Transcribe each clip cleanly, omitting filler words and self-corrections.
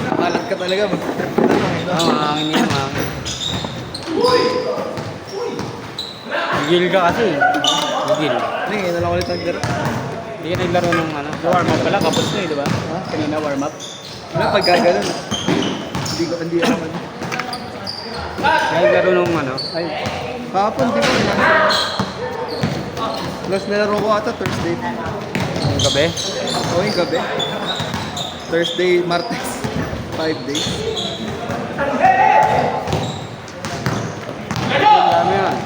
Kalat ka talaga, mag-trip ka na lang. Oo, mahangin yan, mahangin. Gigil ka kasi. Gigil. Hindi, ngayon na lang ulit naglaro. Hindi ka naglaro ng ano. Warm up pala, kapos na eh, di ba? Ha? Kanina warm up. Wala, pag gaganon. Hindi ako man. Naglaro nung ano. Ay, kahapon, di ba? Last nalaro ko ata, Thursday. Yung gabi. O, yung gabi. Thursday, Martes. 5 days. Ang dami yan.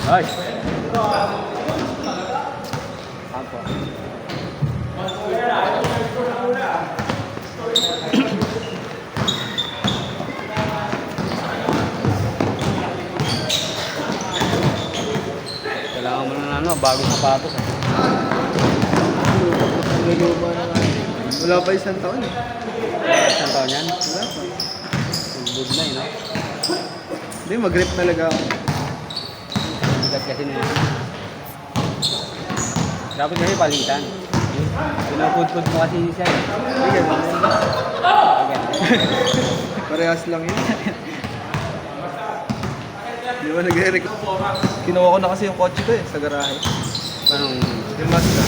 Ay. Ako. Kailangan mo na ano, bagong sapatos. May luma na nga. Wala pa isang taon eh. Isang taon yan? Wala pa. Good na no? Hindi, mag-grip talaga ako. Bigat kasi na yan. Dapat kasi palitan. Pinapud-pud mo kasi siya eh. Hindi, ganun. Ayan. Parehas lang yun. Di ba nag-record? Kinuha ko na kasi yung kotse ko eh, sa garahe. Anong... Yung Mazda.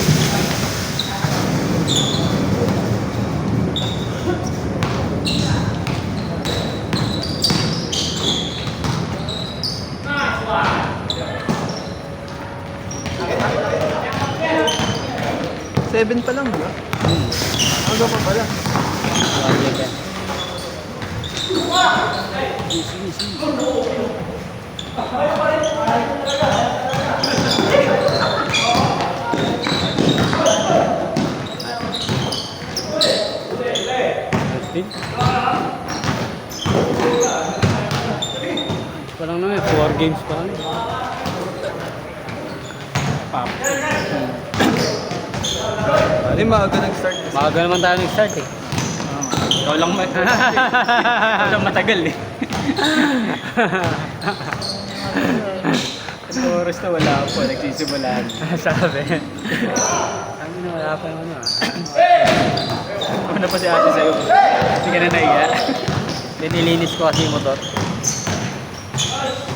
Seven pa lang, di ba? Hanggang pa pala. Parang naman, 4 games pa lang. Pop. Hindi, maaga nag-start kasi. Maaga naman tayo nag-start eh. Ikaw lang Ikaw lang matagal eh. Ang oras na wala po, nagsisimulan. Sabi. Sabi na wala pa naman ah. Ano pa si ate sa'yo? Hindi ka na naiya. Then nilinis ko kasi yung motor.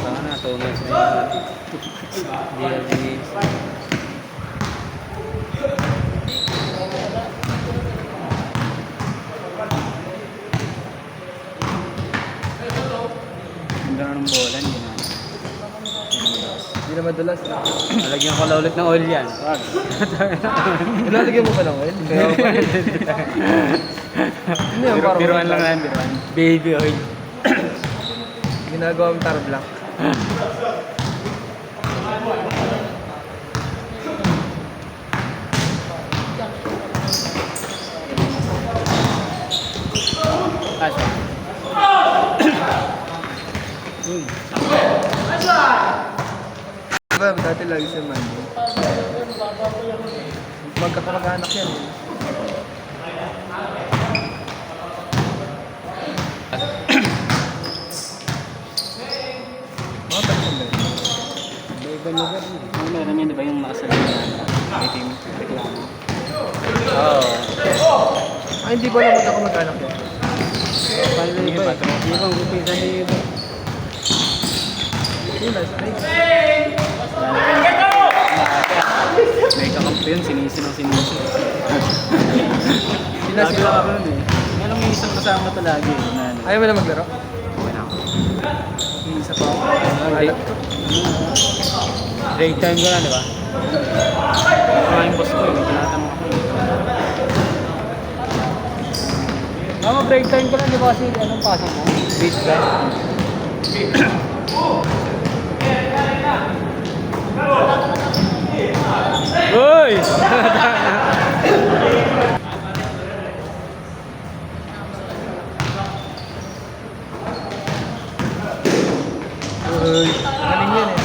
Baka na, 2 months na yun. Hindi na nilinis. Ganda na ng bola, hindi na. Hindi na madalas. Nalagyan ko na ulit ng oil yan. Wag. Nilalagyan mo pa lang oil? Kaya pa rin. Ano yan, parang Biruan lang yan, biruan. Baby oil. ginagawa mong tar black. Asa? Uy. Diba, dati lagi siya mandi. Magkakamag-anak yan. Mga tatlong ba yun? Iba-ibang lugar eh. Ang meron yan, di ba yung nakasalang na itim reklamo? Oo. Ay, hindi ba lang magkakamag-anak yan? Paano na iba eh? Hindi bang gupitan na iba? Yun, nasa ay. May kakampi yun, sinisi ng sinisi. Sinasi lang ako nun eh. Meron may isang kasama talaga eh. Na, ano. Ayaw mo na maglaro? Okay na ako. May isa pa ako. Break. Break time ko na, di ba? Mga yung boss ko eh, tinatanong ko. Break time ko lang, di ba kasi anong pasok mo? Beat ka? Uy! Uy, galing yan eh.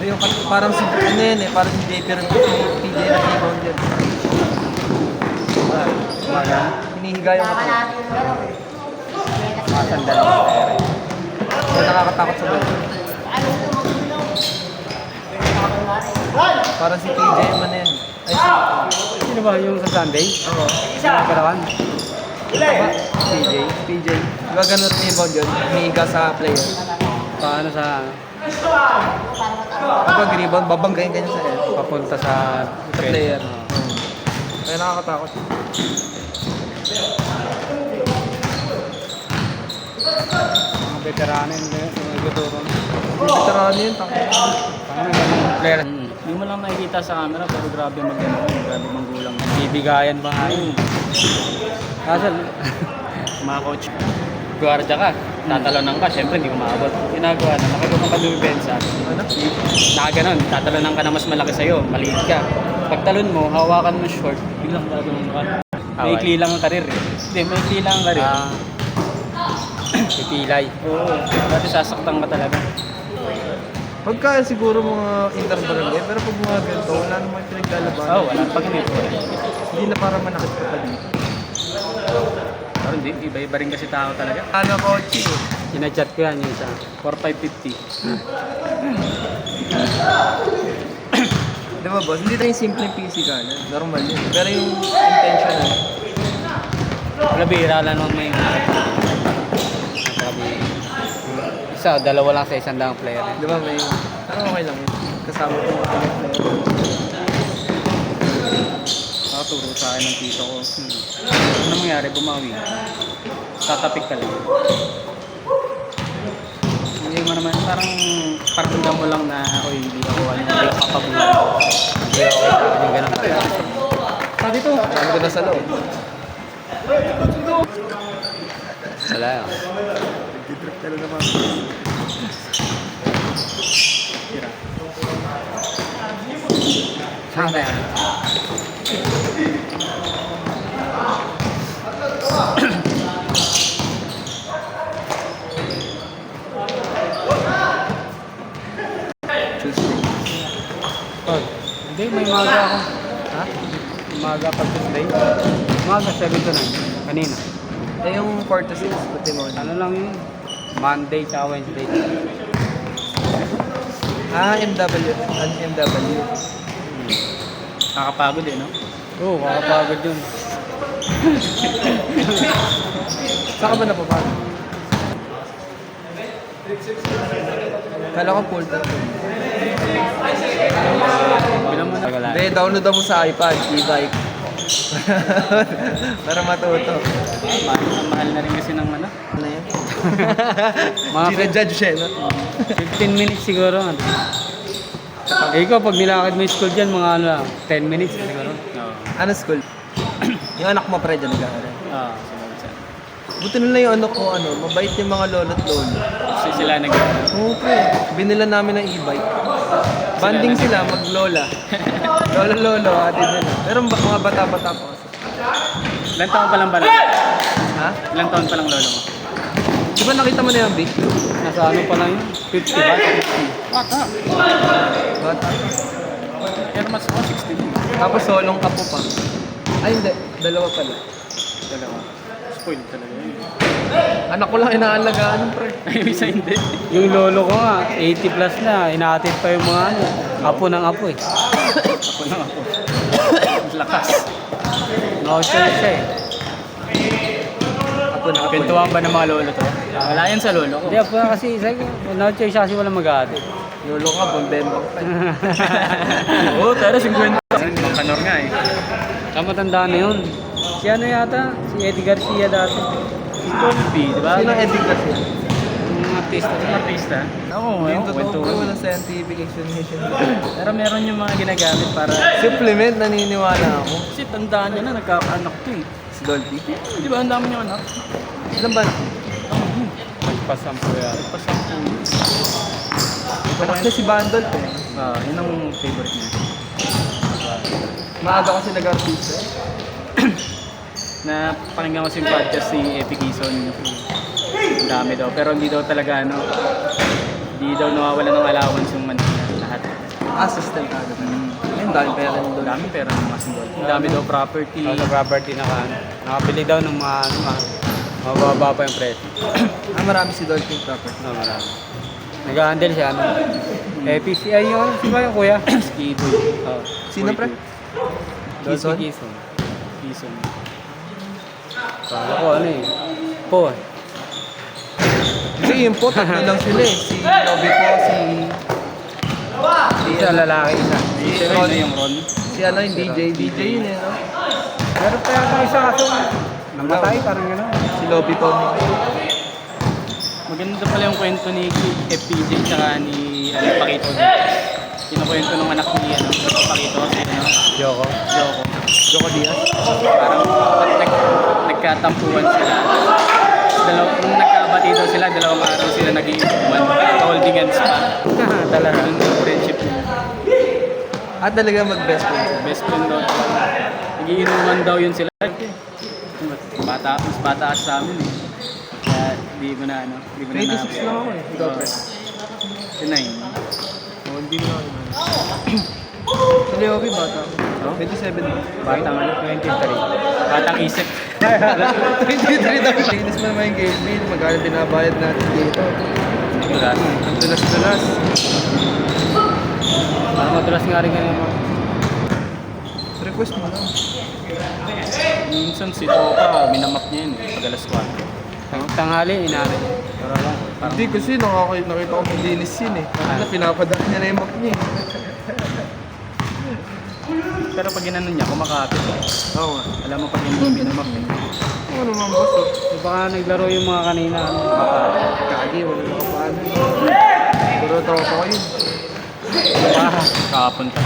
Yung parang si ano yan eh, parang si Baby Ron si PJ na rebound yan. Hinihiga yung katawan. Mga sandali sa player. Kaya nakakatakot sa ball. Parang si PJ man yan. Ay, Sino ba yung sa Sunday? Oo. Nakakarawan? PJ. PJ. Diba ganun rebound yun? Hinihiga sa player. Paano sa Kapag rebound, babanggayin ganyan sa head. papunta sa Player. Oo. Kaya nakakatakot. Mga veterano yun, mga nagtuturo. Veterano yun, takot. Paano ganun player? Hindi mo lang nakikita sa camera pero grabe grabe manggulang. Bibigayan ba nga yun? Kasal, mga coach, guardia ka, tatalonan ka, syempre hindi mo maabot. Ginagawa na, nakagawa ka dumipensa. Ano? Nakaganon, tatalonan ka na mas malaki sa'yo, maliit ka. Pag talon mo, hawakan mo short, biglang gagawin ka. Maikli lang ang karir eh. Hindi, maikli lang ang karir. Pipilay. Oo, dati sasaktan ka talaga. Pagka siguro mga interbarangay, pero pag mga ganito, wala namang pinaglalaban. Oo, wala pag ganito. Hindi na para manakit ka pa dito. Pero hindi, iba-iba rin kasi tao talaga. Ano coach? Sinachat ko yan yung isa. 4,550. Di ba boss? Hindi na yung simpleng physical. Normal yun. Pero yung intentional. Wala bihira lang naman may isa, dalawa lang sa isang daang player. Di ba may... Pero okay lang yun. Kasama ko mga player. Nakaturo sa akin ng tito ko. Ano mangyari? Bumawi. Tatapik ka lang. Hindi mo naman, parang paramdam mo lang na hindi ako papabulan. Hindi ako yung ganun. Sabi to. Sabi ko na sa loob. Wala yun. Nag-trip ka na naman. Saan kaya? Tuesday. Oh, hindi, may maga ako. Ha? Maga pag Tuesday. Maga, 7 to 9. Kanina. Eh yung 4 to 6, pati mo. Ano lang yun? Monday tsaka Wednesday. Ah, MW. An MW. Nakakapagod eh, no? Oo, kakapagod yun. Saan ka ba napapagod? Kala ko full time. Bilang mo na. Hindi, download mo sa iPad, e-bike. Para matuto. Mahal na rin kasi ng ano. Ano yan? Mga Gina-judge siya, no? 15 minutes siguro. Eh, ikaw, pag nilakad mo yung school dyan, mga ano lang, 10 minutes siguro. Oo. Ano school? Yung anak mo pre dyan nag-aaral. Ah, Buti nila yung ano ko, mabait yung mga lolo't lolo. kasi sila nag Oo pre, binila namin ng e-bike. Banding sila, mag-lola. Lolo-lolo, atin nila. Pero mga bata-bata pa kasi. Ilan taon pa lang ba lang? Ha? Ilan taon pa lang lolo mo? Di ba nakita mo na yung big? Nasa ano pa lang yun? 50 ba? 50. Bata. Bata. Pero mas ako 16. Tapos solong apo pa. Ay hindi, dalawa pala. Dalawa. Spoiled talaga yun. Anak ko lang inaalagaan pre. Ay, isa hindi. Yung lolo ko nga, 80 plus na. Inaatid pa yung mga ano. Apo ng apo eh. Apo ng apo. Mas lakas. No-choice siya eh. Apo na apo. Pintuan ba ng mga lolo to? Wala yan sa lolo ko. Hindi, apo na kasi isa. No-choice siya kasi walang mag-aatid. Lolo ka, bombembang pa. Oo, pero 50. Mang kanor nga eh. Kamatanda na yun. Si ano yata? Si Eddie Garcia dati. Si Dolby, di ba? Sino Eddie kasi? Yung artista. Yung artista? Oo, Yung ewan ko, totoo kwento. pre, walang scientific explanation. Pero meron yung mga ginagamit para... Supplement, naniniwala ako. Kasi tandaan niya na, nagkakaanak to eh. Si Dolphy. Di ba, ang dami niyang anak? Ilan ba? Nagpasampo yan. Nagpasampo. Anak niya si Bandol eh. Yun ang favorite niya. Maaga kasi nag-artista. Na pakinggan ko sa yung podcast si Epi Gison. Ang dami daw. Pero hindi daw talaga ano. Hindi daw nawawala ng allowance yung lahat. Assistant agad. Ang dami pera ng Ang doon. dami pera ng mga sindol. Ang dami daw property. Sa property nakabili daw ng mga mababa pa yung presyo. Marami si Dolphin property. No, marami. Nag-handle siya, ano? PCI yun, si ba yung kuya? Skiboy. Oh. Sino pre? Dolphin Kison? Kison. Kison. Kala ko ano eh. Po eh. Hindi, yung po, tatlo lang sila eh. Si Lobby po, si... Isa lalaki, isa. Si Ron na yung Ron. Si ano, yung DJ. DJ yun eh, no? Meron pa yata isa kaso namatay, parang gano'n. Si Lobby po. Maganda pala yung kwento ni FPJ tsaka ni Pakito. Kinukwento ng anak ni Pakito si Joko. Joko. Joko Diaz. Parang nagkatampuan sila. Nung nagkabatido sila, 2 araw sila nag-iinuman. Holding hands pa. Talaga. Yung friendship nila. At talaga mag-best friend. Best friend daw. Nag-iinuman daw yun sila. Mas bata sa amin eh. Kaya di ko na ano. Di ko na 26 lang ako eh. Ikaw pre. 29. Oh, hindi na ako. Sa Leobi, bata ako. 27 na. Batang ano? 23. Batang isip. 23 daw. Linis mo naman yung gate bill. Magkano binabayad natin dito. Wala. Ang tulas-tulas. Parang matulas nga rin kanina. Request mo lang. Minsan si Topa, minamap niya yun. Pag alas 4. Tanghali, inari. Pero lang. Hindi kasi nakita ko maglinis yun eh. Kasi pinapadaan niya na yung map niya eh. Pero pag ginanon niya, kumakapit. Oo nga. Alam mo pag yung minamap eh. Ano naman boss oh. Baka naglaro yung mga kanina. Ano, baka. Kagi, wala na kapaano. Puro tropa ko yun. Kahapon pa.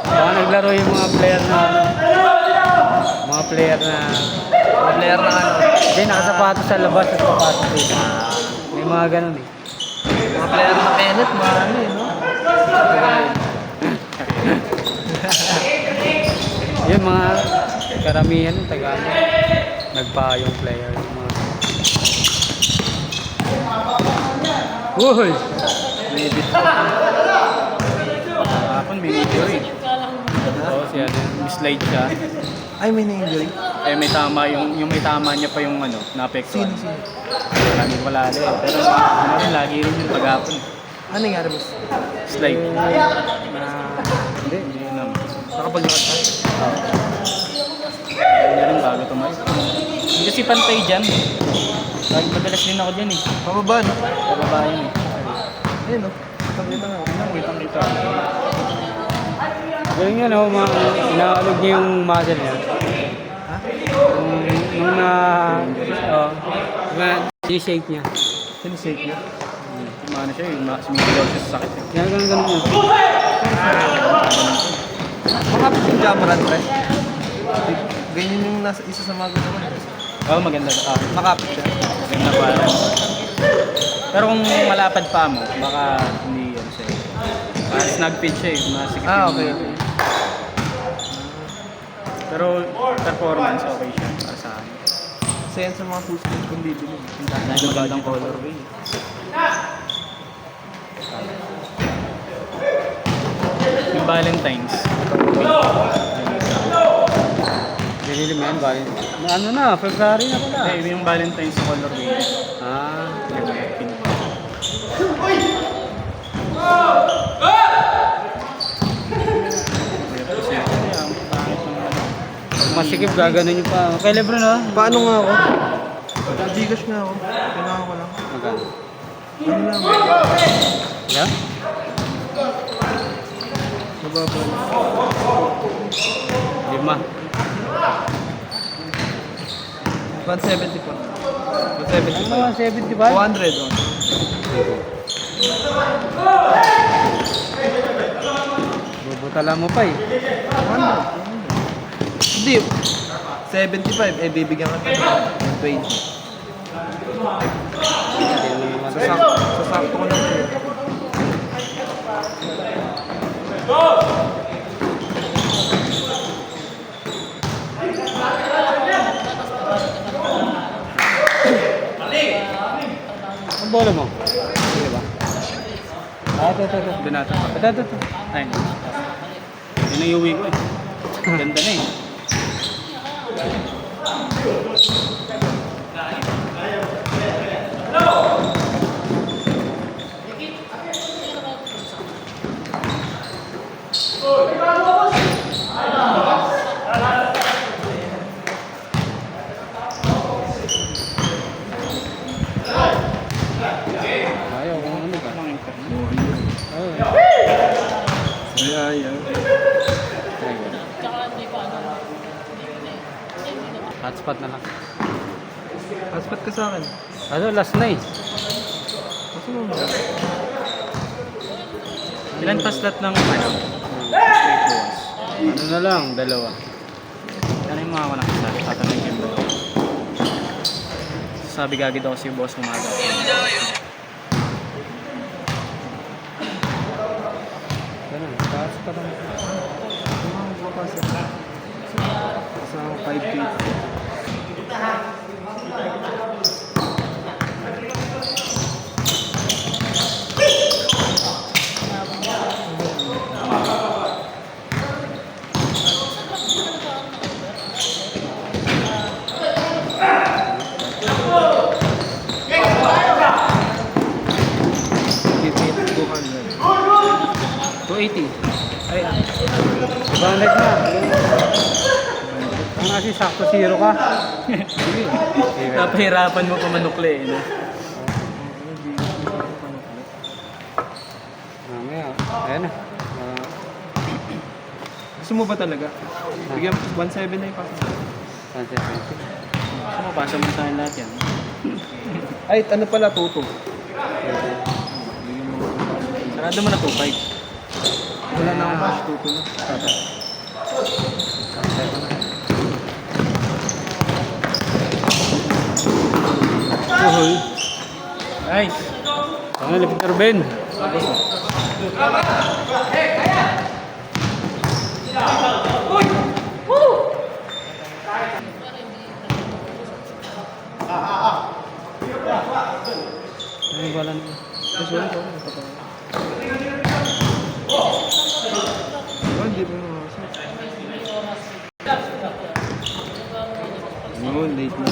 Baka naglaro yung mga player na ano. Mga player na... Mga player na ano. Hindi, nakasapatos sa labas at sapatos dito. May mga ganun eh. Mga player na Kenneth, marami eh, no? Yung mga karamihan ng Tagalog. Nagpayong player. Yung mga... Uy! Maybe. Kahapon may video eh. Oo, siya din. Mislide siya. Ay, may na-enjoy. Eh may tama yung may tama niya pa yung ano, na-apektuhan. Sino? Maraming wala rin. Pero ano rin, lagi rin yung paghapon. Ano nangyari boss? Slide. Hindi. Yun naman. Nakapaglakad ka? Hindi rin bago tumayo. Hindi kasi pantay dyan. Lagi madalas din ako dyan eh. Pababa, no? Bababa yun eh. Ayun, no? Tangin na nga. Kitang kita. Galing yan, oh, inaalog niya yung muscle niya. Ha? Nung shake niya. Sinisake niya? Kumano siya eh. Sumigaw siya sa sakit eh. Yan, ganun niya. Makapit yung Jamaran, pre. Ganyan yung nasa isa sa mga gusto ko. Oo, maganda. Makapit siya. Maganda pa. Pero kung malapad pa mo, baka hindi yan siya eh. Mas nag-pitch siya eh. Masikip yung- Okay, okay. Pero performance okay siya para sa akin. Isa yan sa mga full screen kung bibili. Dahil magandang colorway. Yung Valentine's. Binili mo yan, bali. Ano na, February na pala. Eh, yung Valentine's colorway. Ah, masikip gaganon yung pa. Kay Lebron, no? Paano nga ako? Gcash nga ako. Kailangan ko lang. Magkano? Ano lang? Yeah? Mababa lang. 5. 170 po. Ano 175. 170 ba? 200 on. Bubutala mo pa eh. 100. Hindi. 75. Eh, bibigyan ka ng 20. Sasakto ko lang siya. Ang bola mo? Sige ba? Ah, ito. Doon natin. Ito. Ay, Yun ang iuwi ko eh. Ganda na eh. Ayaw kung ano ba. Ayaw. Ayaw. Hotspot na lang. Hotspot ka sa akin. Ano, last na eh. Kasi mo ba? Ilan pa slot ng ano? Ano na lang, dalawa. Ano yung mga ko nakasabi? Tatanong yung ba? Sabi gagid ako si boss umaga. Ganun, hotspot na lang. Sa 5K. Ay, 200 na. Ang kasi sakto zero ka. Sige. Napahirapan mo pa manukli eh. No? Mamaya, ayan na. gusto mo ba talaga? Bigyan mo 1.7 na yung pasok. Gusto mo, pasa mo sa akin lahat yan. Ay, ano pala, tuto. Sarado mo na 2.5. Wala na akong cash, tuto na. Uhoy. Nice. Ano, Lipiter Ben? Ano ba lang? Mas wala ko. Oh, hindi mo makasap. No, late na.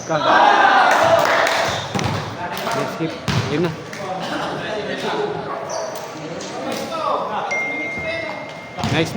Kaga. Let's skip. Yun na. Next.